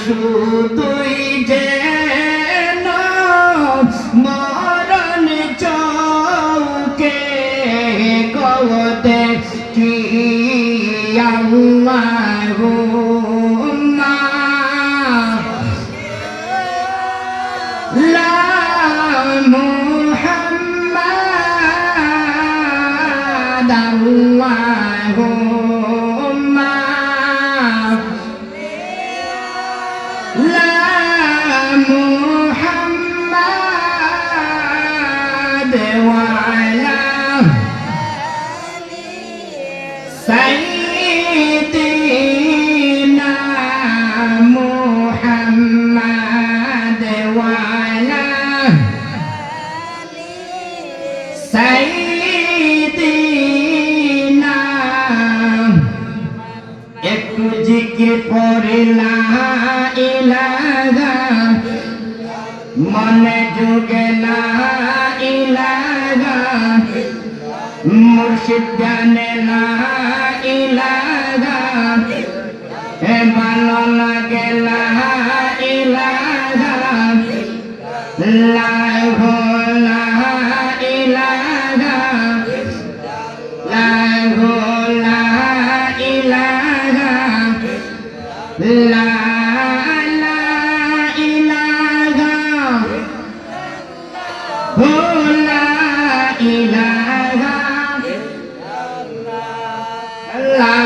শুধুই যেন মরণ চৌকে কওতে কি আল্লাহুম্মা লা মুহাম্মাদ আল্লাহুম্মা লা মুহাম্মাদ ওয়া আলা সাইয়্যিদিনা মুহাম্মাদ ওয়া আলা সাইয়্যিদিনা একটু জিকির পড়ে লা ইলাহা মনে যোগে লা ইলাহা মুর্শিদ জানে লা ইলাহা ভালো লাগে লা ইলাহা লা ইলাহা লা ইলাহা লা ইলাহা লা ইলাহা লা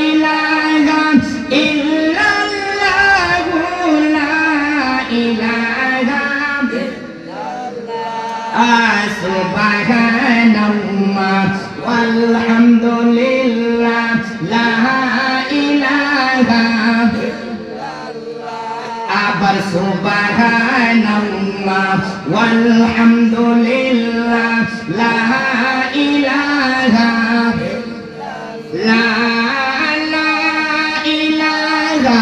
ইলাহা ইল্লাল্লাহ লা ইলাহা সুবহানাল্লাহ ওয়ালহামদুলিল্লাহ লা ইলাহা আবার সুবহানাল্লাহ ওয়ালহামদুলিল্লাহ লা ইলাহা লা ইলাহা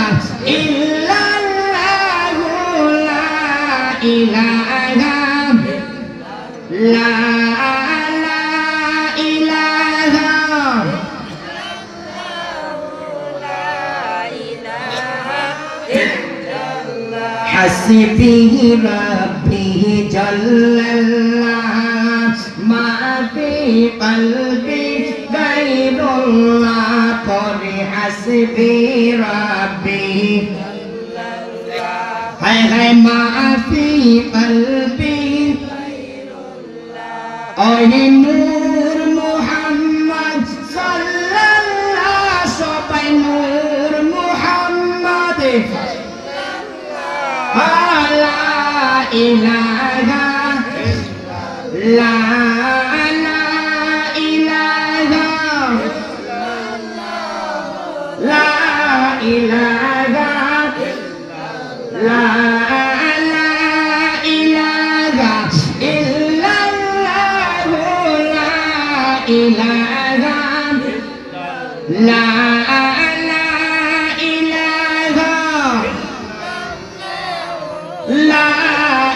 ইল্লাল্লাহ লা ইলাহা লা ইলাহা حسبي ربي جل الله ما في قلبي غير الله قل حسبي ربي هاي هاي ما في قلبي أي نور محمد صلى الله صبي نور محمد لا إله لا إله لا إله لا إله إلا الله لا إله لا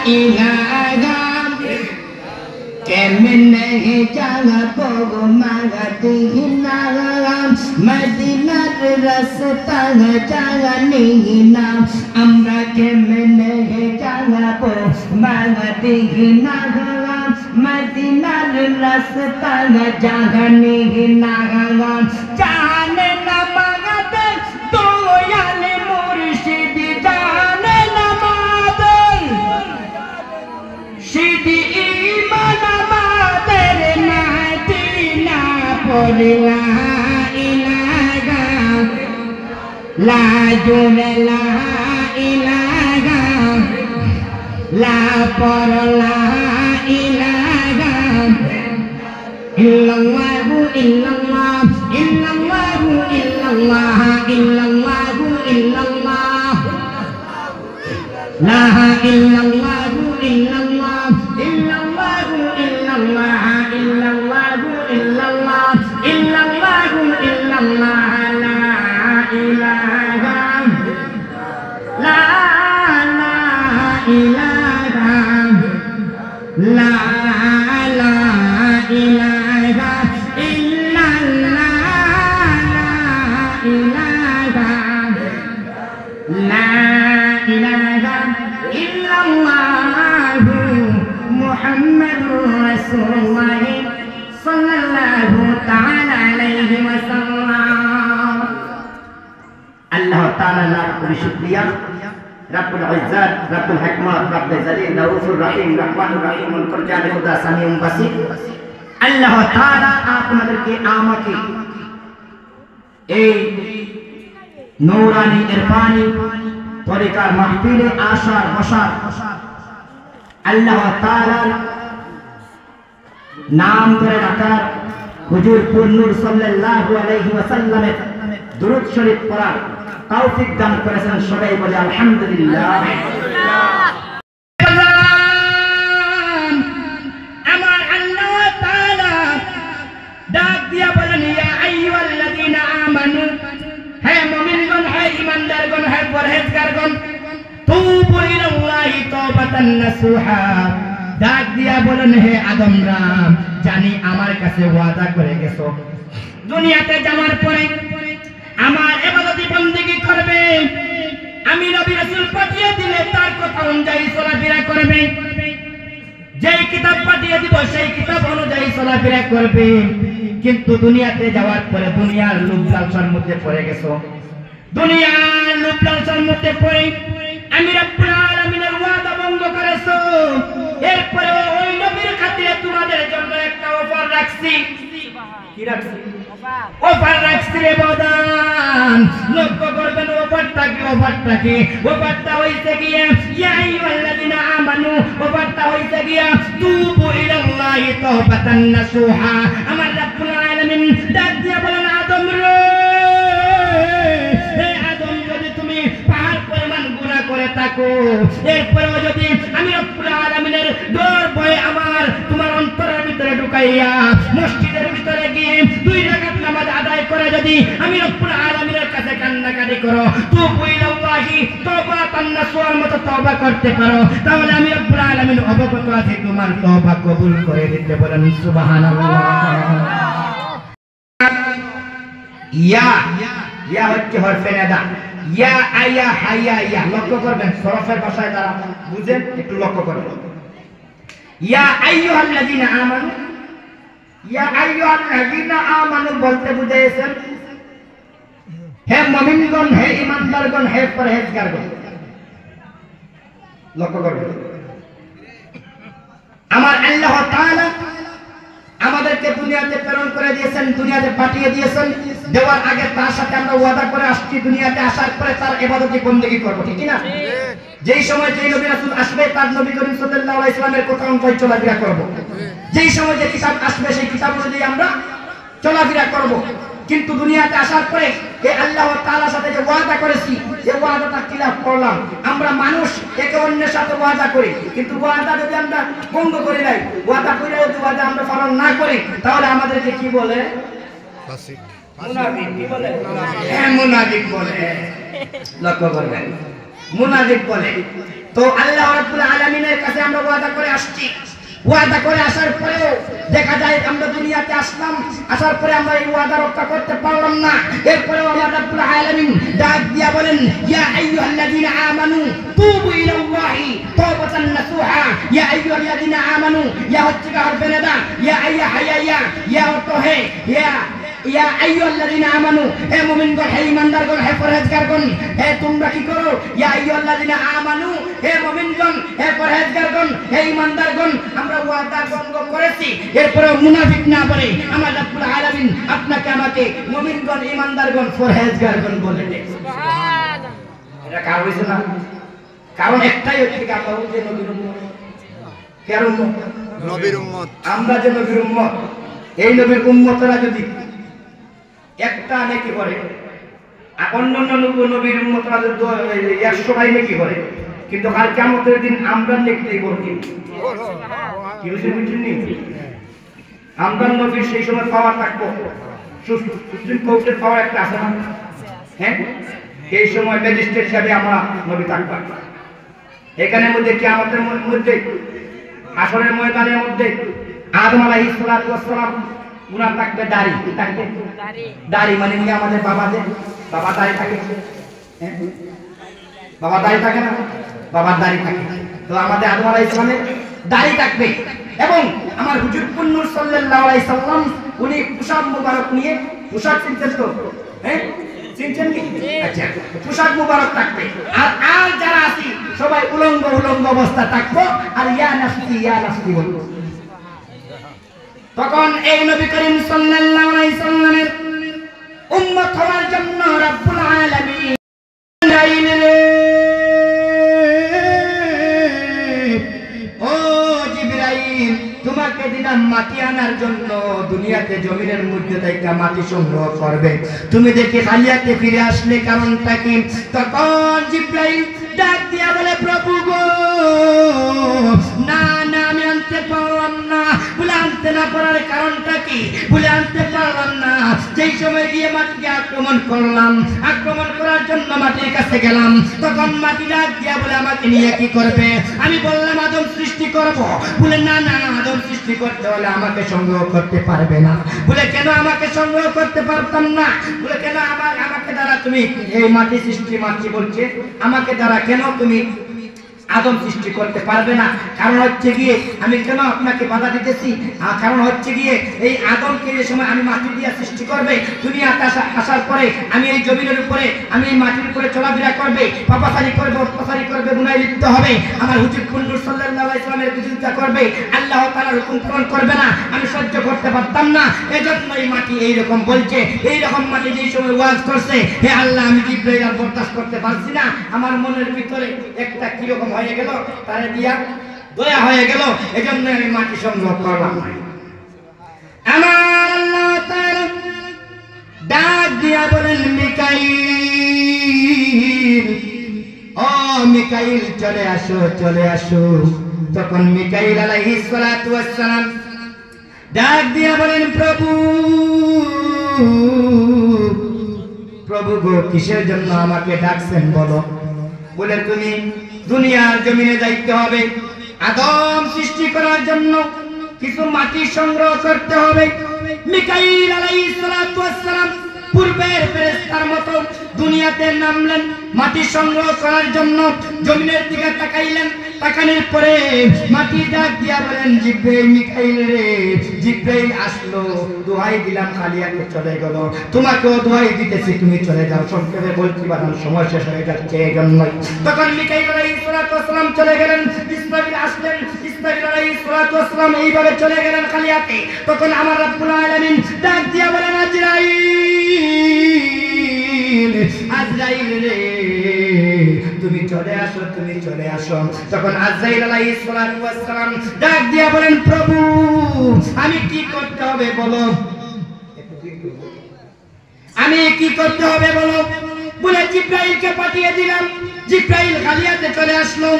इलाहा केमने जागो मदीना मदीनार रास्ता जानिना আমরা কেমনে যাবো মদীনা মদীনার রাস্তা জানিনা জানে না মাগাতে দয়াল মুর্শিদ জানে না মাদের সিদি ঈমান আমাদের মদিনা পড়ে লা ইলাহা লা জুরে লা ইলাহা লা পর লা ইলাহা ইল্লাল্লাহ ইল্লাল্লাহ ইল্লাল্লাহ ইল্লাল্লাহ ইল্লাল্লাহ ইল্লাল্লাহ লা ইল্লাল্লাহ ইল্লাল্লাহ ইল্লাল্লাহ ইল্লাল্লাহ ইল্লাল্লাহ ইল্লাল্লাহ ইল্লাল্লাহ ইল্লাল্লাহ লা ইলাহা লা ইলাহা লা ইলাহা ইল্লাল্লাহ লা ইলাহা লা সাল্লাল্লাহু তাআলা আলাইহি ওয়াসাল্লাম। আল্লাহ তাআলা লাখ কোটি শুকরিয়া। রব্বুল ইজ্জত, রব্বুল হিকমত, রব্বুল জালিল, রাউফুর রহিম, রহমানুর রহিম, মুনকার খুদা, সামিউম বাসীর। আল্লাহ তাআলা আপনাদেরকে আমাকে এই নূরানি ইরফানি তরিকার মাহফিলে আসার বসার আল্লাহ তাআলার নাম ধরে রাখার, হুজুর নূর সাল্লাল্লাহু আলাইহি ওয়াসাল্লামের দুরূদ শরীফ পড়ার তৌফিক দান করেছেন। সবাই বলে আলহামদুলিল্লাহ। আমার আল্লাহ তাআলা ডাক দিয়া বলেন, ইয়া আইয়ুহাল্লাযীনা আমানু, হে মুমিনগণ, হে ঈমানদারগণ, হে পরহেজগারগণ, তুবু ইলাল্লাহি তাওবাতান নাসুহা। ডাক দিয়া বলেন, হে আদমরা, জানি আমার কাছে ওয়াদা করে গেছো, দুনিয়াতে যাওয়ার পরে আমার ইবাদত বندگی করবে, আমি নবী রাসূল পাঠিয়ে দিলে তার কথা অনুযায়ী চলাফেরা করবে, যেই কিতাব পাঠিয়ে দিব সেই কিতাব অনুযায়ী চলাফেরা করবে। কিন্তু দুনিয়াতে যাওয়ার পরে দুনিয়ার লোভ লালসার মধ্যে পড়ে গেছো, দুনিয়ার লোভ লালসার মধ্যে পড়ে আমি রব্বুল আলামিনের ওয়াদা ভঙ্গ করেছো। এরপরে ওই নবীর খাতিরে তোমাদের জন্য একটা অফার রাখছি। কি রাখছি? অফার রাখছি রে বাদান। লক্ষ্য করবেন অফারটা কি? অফারটা হইছে গিয়া ইয়া আইয়ুহাল্লাযীনা আমানু, অফারটা হইছে গিয়া তুবু ইলাল্লাহি তাওবাতান নাসুহা। আমার রব্বুল আলামিন ডাক দিয়া বলেন, আদম রে, হে আদম, যদি তুমি পাহাড় পরিমাণ গুনাহ করে থাকো, এরপরেও যদি আমি রব্বুল আলামিনের ডর ভয়ে আমার তোমার অন্তরের ভিতরে ঢুকাইয়া মসজিদের ভিতরে গিয়ে 2 রাকাত নামাজ আদায় করে যদি আমি রব্বুল আলামিনের কাছে কান্নাকাটি করো, তুবু ইলাল্লাহি তাওবাতান নাসুহার মতো তওবা করতে পারো, তাহলে আমি রব্বুল আলামিন অবগত আছি, তোমার তওবা কবুল করে দিতে। বলেন সুবহানাল্লাহ। ইয়া হচ্ছে হরফে নিদা, ইয়া আয়া হাইয়া ইয়া। লক্ষ্য করবেন সরফের ভাষায় তারা বুঝেন, একটু লক্ষ্য করবেন। ইয়া আইয়ুহাল্লাযীনা আমানু, ইয়া আইয়ুহাল্লাযীনা আমানু বলতে বুঝাইছেন হে মুমিনগণ, হে ঈমানদারগণ, হে পরহেজগারগণ। লক্ষ্য করবেন, আমার আল্লাহ তাআলা আমাদেরকে দুনিয়াতে প্রেরণ করে দিয়েছেন, দুনিয়াতে পাঠিয়ে দিয়েছেন। দেওয়ার আগে তার সাথে আমরা ওয়াদা করে আসছি, দুনিয়াতে আসার পরে তার ইবাদত বندگی করব, ঠিক না? যেই সময় যেই নবী রাসূল আসবে তার নবী করিম সাল্লাল্লাহু আলাইহি ওয়াসাল্লামের কথা অনুযায়ী চলাফেরা করব। যেই সময় যে কিতাব আসবে সেই কিতাব অনুযায়ী আমরা চলাফেরা করব। কিন্তু দুনিয়াতে আসার পরে এই আল্লাহ তাআলার সাথে যে ওয়াদা করেছি, এই ওয়াদাটা খিলাফ করলাম। আমরা মানুষ একে অন্যের সাথে ওয়াদা করি, কিন্তু ওয়াদা যদি আমরা ভঙ্গ করে নাই, ওয়াদা করে যদি ওয়াদা আমরা পালন না করি, তাহলে আমাদেরকে কি বলে? ফাসিক, মুনাফিক। কি বলে? হ্যাঁ, মুনাফিক বলে। লক্ষ্য করবেন, মুনাফিক বলে। তো আল্লাহ রাব্বুল আলামিনের কাছে আমরা ওয়াদা করে আসছি, ওয়াদা করে আসার পরেও দেখা যায় আমরা দুনিয়াতে আসলাম, আসার পরে আমরা এই ওয়াদা রক্ষা করতে পারলাম না। এরপরেও আল্লাহ রাব্বুল আলামিন ডাক দিয়া বলেন, ইয়া আইয়ুহাল্লাযীনা আমানু তুবু ইলাল্লাহি তাওবাতান নাসুহা। ইয়া আইয়ুহাল্লাযীনা আমানু, ইয়া হচ্ছে হরফে নিদা, ইয়া আইয়া হাইয়া ইয়া, ইয়া অর্থ হে, ইয়া আইয়ুহাল্লাযীনা আমানু, হে মুমিনগণ, হে ঈমানদারগণ, হে পরহেজগারগণ, হে তোমরা কি করো? ইয়া আইয়ুহাল্লাযীনা আমানু, হে মুমিনগণ, হে পরহেজগারগণ, হে ঈমানদারগণ, আমরা ওয়াদা ভঙ্গ করেছি। এরপরে মুনাফিক না বলে আমার রব্বুল আলামিন আপনাকে আমাকে মুমিনগণ, ঈমানদারগণ, পরহেজগারগণ বলে দেয়। সুবহানাল্লাহ। এটা কার হইছে না? কারণ একটাই হচ্ছে, আমরা যে নবীর উম্মত। কার উম্মত? নবীর উম্মত। আমরা যে নবীর উম্মত, এই নবীর উম্মতরা যদি একটা নেকি করে, অন্যান্য নবীর উম্মতরা 100 ভাই নেকি করে, কিন্তু কাল কিয়ামতের দিন আমরা নেকিটাই করব। কি হইছে বুঝছেন নি? আমরা নবীর সেই সময় পাওয়ার থাকবো, সুপ্রিম কোর্টের পাওয়ার একটা আছে না? হ্যাঁ, এই সময় ম্যাজিস্ট্রেট হিসাবে আমরা নবী থাকবো। এখানের মধ্যে কিয়ামতের মধ্যে, হাসরের ময়দানের মধ্যে আদম আলাইহিস সালাতু ওয়াস সালাম উনার থাকবে দাড়ি। কি থাকবে? দাড়ি। মানে কি আমাদের বাবা যে বাবা দাড়ি থাকে, বাবা দাড়ি থাকে না? বাবার দাড়ি থাকে। তো আমাদের আদম আলাইহিস সালামের দাড়ি থাকবে। এবং আমার হুজুর নূর সাল্লাল্লাহু আলাইহি সাল্লাম উনি পোশাক মুবারক নিয়ে, পোশাক চিনতেন তো? হ্যাঁ চিনছেন কি? আচ্ছা, পোশাক মুবারক থাকবে আর যারা আছি সবাই উলঙ্গ অবস্থা থাকবো আর ইয়া নাফসি বলবো। তখন এই নবী করিম সাল্লাল্লাহু আলাইহি সাল্লামের উম্মত হওয়ার জন্য রব্বুল আলামিন ও জিবরাইল তোমাকে দিলাম মাটি আনার জন্য, দুনিয়াতে জমিনের মধ্যে থেকে মাটি সংগ্রহ করবে, তুমি দেখি খালি হাতে ফিরে আসলে কারণটা কি? তখন জিবরাইল ডাক দিয়া বলে প্রভু গো না আমি আনতে পারলাম না। বলে আনতে না পারার কারণটা কি? বলে আনতে পারলাম না, যেই সময় গিয়ে মাটিকে আক্রমণ করলাম, আক্রমণ করার জন্য মাটির কাছে গেলাম, তখন মাটি ডাক দিয়া বলে আমাকে নিয়ে কি করবে? আমি বললাম আদম সৃষ্টি করব। বলে না আদম সৃষ্টি করতে হলে আমাকে সংগ্রহ করতে পারবে না। বলে কেন আমাকে সংগ্রহ করতে পারতাম না? বলে কেন আমাকে দ্বারা তুমি এই মাটি সৃষ্টি, মাটি বলছে আমাকে দ্বারা কেন তুমি আদম সৃষ্টি করতে পারবে না? কারণ হচ্ছে গিয়ে আমি কেন আপনাকে বাধা দিতেছি? কারণ হচ্ছে গিয়ে এই আদমকে যে সময় আমি মাটি দিয়ে সৃষ্টি করবে, দুনিয়াতে আসার পরে আমি এই জমিনের উপরে, আমি এই মাটির উপরে চলাফেরা করবে, পাপাচারি করবে, অত্যাচারি করবে, গুনাহে লিপ্ত হবে, আমার হুজুর নূর সাল্লাল্লাহু আলাইহি সাল্লামের বিরোধিতা করবে, আল্লাহ তাআলার হুকুম পালন করবে না, আমি সহ্য করতে পারতাম না। এজন্য এই মাটি এইরকম বলছে, এইরকম মাটি যেই সময় ওয়াজ করছে, হে আল্লাহ আমি জিবরাইল আর বরদাস্ত করতে পারছি না, আমার মনের ভিতরে একটা কিরকম হয়ে গেল, তারে দিয়া দয়া হয়ে গেল, এজন্য আমি মাটি সংগ্রহ করলাম। আমার আল্লাহ তাআলা ডাক দিয়া বলেন মিকাইল, ও মিকাইল চলে আসো। তখন মিকাইল আলাইহিস সালাতু ওয়াস সালাম ডাক দিয়া বলেন প্রভু গো কিসের জন্য আমাকে ডাকছেন বলো? বলে তুমি দুনিয়ার জমিনে যাইতে হবে, আদম সৃষ্টি করার জন্য কিছু মাটি সংগ্রহ করতে হবে। মিকাইল আলাইহিস সালাতু ওয়াস সালাম পূর্বের ফেরেশতার মতো দুনিয়াতে নামলেন মাটি সংগ্রহ করার জন্য, জমিনের দিকে তাকাইলেন, তাকানোর পরে মাটি ডাক দিয়া বলেন জিবরাইল, মিকাইল রে, জিবরাইল আসলো, দোহাই দিলাম খালি হাতে চলে গেল, তোমাকেও দোহাই দিতেছি তুমি চলে যাও। সংক্ষেপে বলছি বাদাম সময় শেষ হয়ে যাচ্ছে এজন্যই। তখন মিকাইল আলাইহিস সালাতু ওয়াস সালাম চলে গেলেন, ইসরাফিল আসলেন, ইসরাফিল আলাইহিস সালাতু ওয়াস সালাম এইভাবে চলে গেলেন খালি হাতে। তখন আমার রব্বুল আলামিন ডাক দিয়া বলেন আজরাইল রে তুমি চলে আসো। তখন আজরাইল আলাইহিস সালাতু ওয়াস সালাম ডাক দিয়া বলেন প্রভু আমি কি করতে হবে বলো, আমি কি করতে হবে বলো? বলে জিবরাইলকে পাঠিয়ে দিলাম, জিবরাইল খালি হাতে চলে আসলো।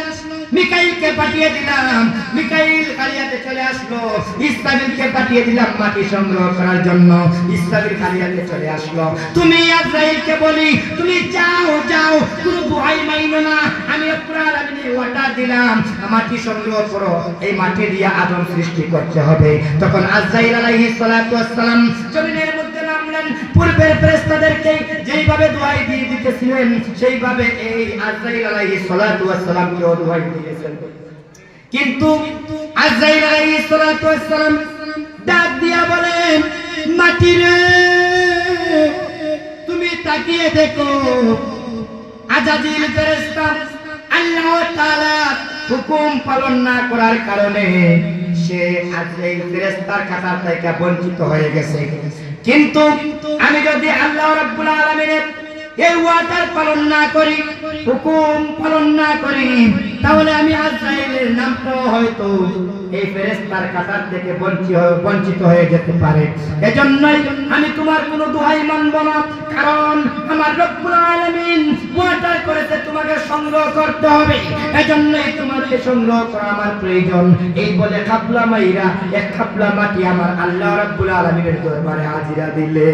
মিকাইলকে পাঠিয়ে দিলাম, মিকাইল খালি হাতে চলে আসলো। ইসরাফিলকে পাঠিয়ে দিলাম মাটি সংগ্রহ করার জন্য, ইসরাফিল খালি হাতে চলে আসলো। তুমি আজরাইলকে বলি তুমি যাও, কোনো ভয় মাইনো না, আমি রব্বুল আলামিনের ওয়াদা দিলাম মাটি সংগ্রহ করো, এই মাটি দিয়ে আদম সৃষ্টি করতে হবে। তখন আজরাইল আলাইহিস সালাতু ওয়াস সালাম জমিনের মধ্যে নামলেন, পূর্বের ফেরেশতাদেরকে যেইভাবে দোহাই দিয়ে দিতেছিলেন সেইভাবে এই আজরাইল আলাইহিস সালাতু ওয়াস সালামকেও দোহাই দিয়েছেন। কিন্তু আজরাইল আলাইহিস সালাতু ওয়াস সালাম ডাক দিয়া বলেন মাটি রে তুমি তাকিয়ে দেখো, আজাজিল ফেরেশতা আল্লাহ তাআলা হুকুম পালন না করার কারণে সে আজরাইল ফেরেশতার কাতার থেকে বঞ্চিত হয়ে গেছে। কিন্তু আমি যদি আল্লাহ রাব্বুল আলামিনের এই ওয়াদার পালন না করি, হুকুম পালন না করি, তাহলে আমি আজরাইলের নামটা হয়তো এই ফেরেশতার কাতার থেকে বঞ্চিত হয়ে যেতে পারে। এজন্যই আমি তোমার কোনো দোহাই মানব না, কারণ আমার রব্বুল আলামিন ওয়াদা করেছে তোমাকে সংগ্রহ করতে হবে, এজন্যই তোমাকে সংগ্রহ করা আমার প্রয়োজন। এই বলে খাপলা মাইরা এক খাপলা মাটি আমার আল্লাহ রব্বুল আলামিনের দরবারে হাজিরা দিলে।